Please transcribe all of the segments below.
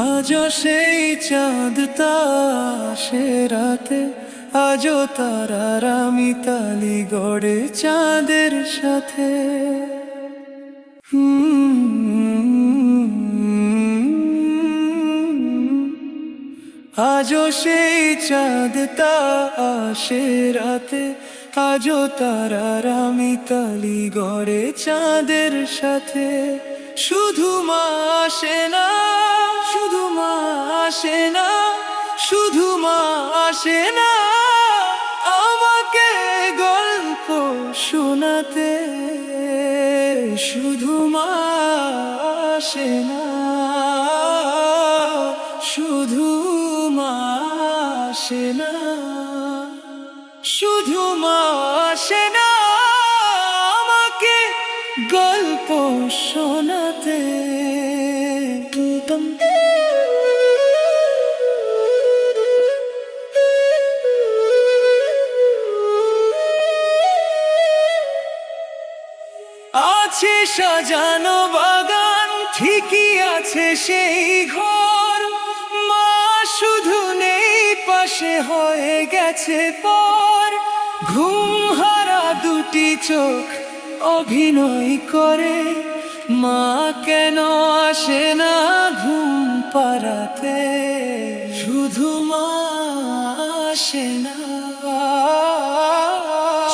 আজও সেই চাঁদ তা আসে রাতে, আজও তারারা মিতালি গড়ে চাঁদের সাথে। আজও সেই চাঁদ তা আসে রাতে, আজও তারারা মিতালি গড়ে চাঁদের সাথে। শুধু মা আসে না, শুধু মা আসে না, শুধু মা আসে না আমাকে গল্প শোনাতে। শুধু মা আসে না, শুধু মা আসে না, শুধু মা আসে না আমাকে গল্প শোনাতে। আছে সাজানো বাগান, ঠিকই আছে সেই ঘর, মা শুধু নেই পাশে, হয়ে গেছে পর। ঘুম হারা দুটি চোখ অভিনয় করে, মা কেন আসে না ঘুম পাড়াতে। শুধু মা আসে না,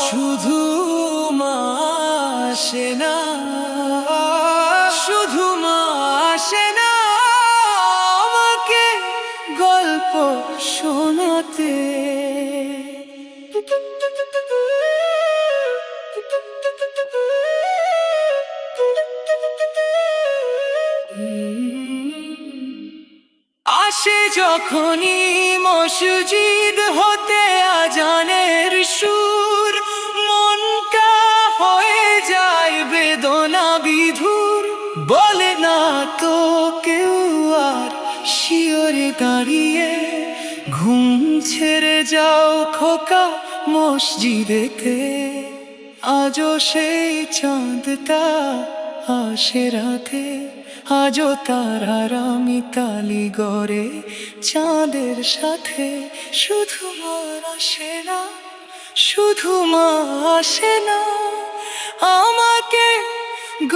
শুধু মা আসে না, শুধু মা আসে না আমাকে গল্প শোনাতে। আসে যখনই মসজিদ হতে আজানের সুর, মনটা হয়ে যায় বেদনা বিধুর। বলে না তো কেউ আর শিয়রে দাঁড়িয়ে, ঘুম ছেড়ে যাও খোকা মসজিদেতে। আজও সেই চাঁদটা আসে রাতে, আজও তারারা মিতালি গড়ে চাঁদের সাথে। শুধু মা আসে না, শুধু মা আসে না আমাকে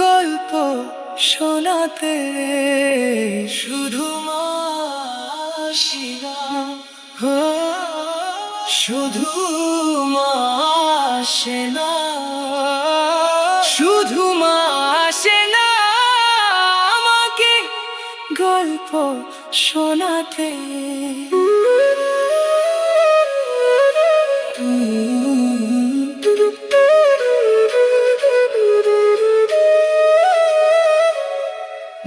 গল্প শোনাতে। শুধু মা আসে না, শুধু মা আসে না, শুধু মা আসে না আমাকে গল্প শোনাতে।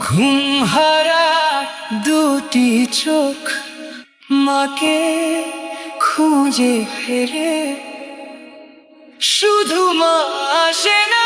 ঘুম হারা দুটি চোখ মাকে খুঁজে ফেরে, শুধু মা আসে না।